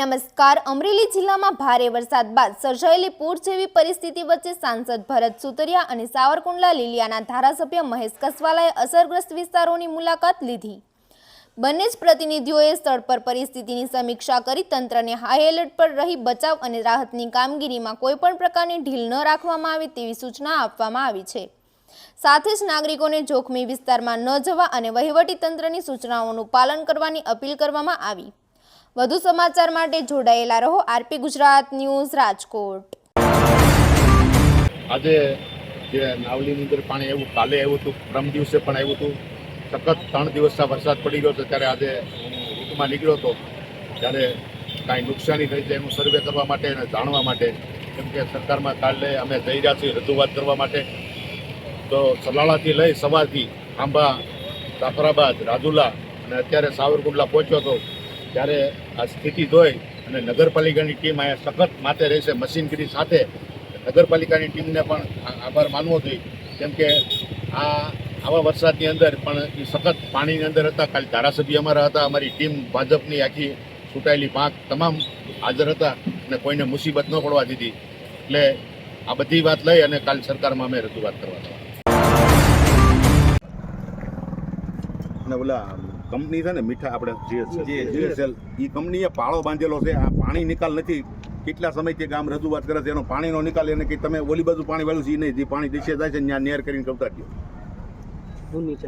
નમસ્કાર. અમરેલી જિલ્લામાં ભારે વરસાદ બાદ સર્જાયેલી પૂર જેવી પરિસ્થિતિ વચ્ચે સાંસદ ભરત સુતરિયા અને સાવરકુંડલા લીલિયાના ધારાસભ્ય મહેશ કસવાલાએ અસરગ્રસ્ત વિસ્તારોની મુલાકાત લીધી. બંને જ પ્રતિનિધિઓએ સ્થળ પર પરિસ્થિતિની સમીક્ષા કરી તંત્રને હાઈ એલર્ટ પર રહી બચાવ અને રાહતની કામગીરીમાં કોઈપણ પ્રકારની ઢીલ ન રાખવામાં આવે તેવી સૂચના આપવામાં આવી છે. સાથે જ નાગરિકોને જોખમી વિસ્તારમાં ન જવા અને વહીવટી તંત્રની સૂચનાઓનું પાલન કરવાની અપીલ કરવામાં આવી. વધુ સમાચાર માટે જોડાયેલા રહો આરપી ગુજરાત ન્યૂઝ રાજકોટ. આજે જે નાવલીની અંદર પાણી આવ્યું, કાલે આવ્યું હતું, પરમ દિવસે પણ આવ્યું હતું. સખત 3 દિવસના વરસાદ પડી ગયો છે. ત્યારે આજે રૂટમાં નીકળ્યો હતો ત્યારે કાંઈ નુકસાની થઈ છે એનું સર્વે કરવા માટે અને જાણવા માટે, કેમ કે સરકારમાં કાલે અમે જઈ રહ્યા છીએ રજૂઆત કરવા માટે. તો સલાળાથી લઈ સવારથી આંબા, જાફરાબાદ, રાજુલા અને અત્યારે સાવરકુંડલા પહોંચ્યો હતો. ત્યારે આ સ્થિતિ જોઈ અને નગરપાલિકાની ટીમ અહીંયા સખત માથે રહેશે મશીનગીરી સાથે. નગરપાલિકાની ટીમને પણ આભાર માનવો જોઈએ, કેમ કે આવા વરસાદની અંદર પણ એ સખત પાણીની અંદર હતા. કાલે ધારાસભ્ય અમારા હતા, અમારી ટીમ ભાજપની આખી ચૂંટાયેલી પાંખ તમામ હાજર હતા અને કોઈને મુસીબત ન પડવા દીધી. એટલે આ બધી વાત લઈ અને કાલે સરકારમાં અમે રજૂઆત કરવા અને ઓલા કંપની છે ને મીઠા આપણે જીએસએલ, એ કંપનીએ પાળો બાંધેલો છે. આ પાણી નિકાલ નથી. કેટલા સમયથી ગામ રજૂઆત કરે છે એનો પાણીનો નિકાલ, એને કે તમે ઓલી બાજુ પાણી વાળું છે નહીં, જે પાણી દિશે જાય છે ત્યાં નેર કરીને કવતા દો. શું નીચે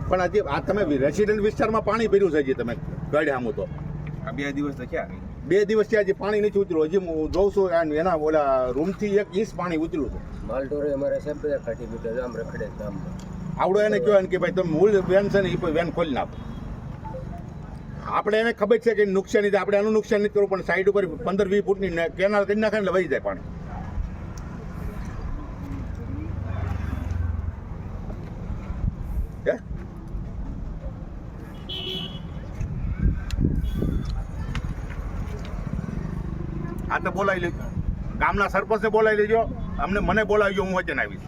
પણ આજે આ તમે રેસિડેન્ટ વિસ્તારમાં પાણી ભર્યું છે. જે તમે ગઢ આમું તો આ 2 દિવસ તો ક્યાં 2 દિવસથી આજે પાણી નથી ઉતર્યું. હજી હું જોઉં છું એના ઓલા રૂમથી 1 ઇંચ પાણી ઉતર્યું છે. માલઢોરે અમારે સાહેબ કાઢી દીધા આમ રખડે છે. આવડો એને કહેવાય કે ભાઈ તમે મૂળ વેન છે ને એ વેન ખોલી નાખો. આપણે એને ખબર છે કે નુકસાની, આપણે એનું નુકસાન નથી કરવું, પણ સાઈડ ઉપર 15-20 ફૂટની કેનાલ કરી નાખે એટલે વહી જાય પાણી. આ તો બોલાવી લેજો, ગામના સરપંચને બોલાવી લેજો, મને બોલાવી, હું વચન આવીશ.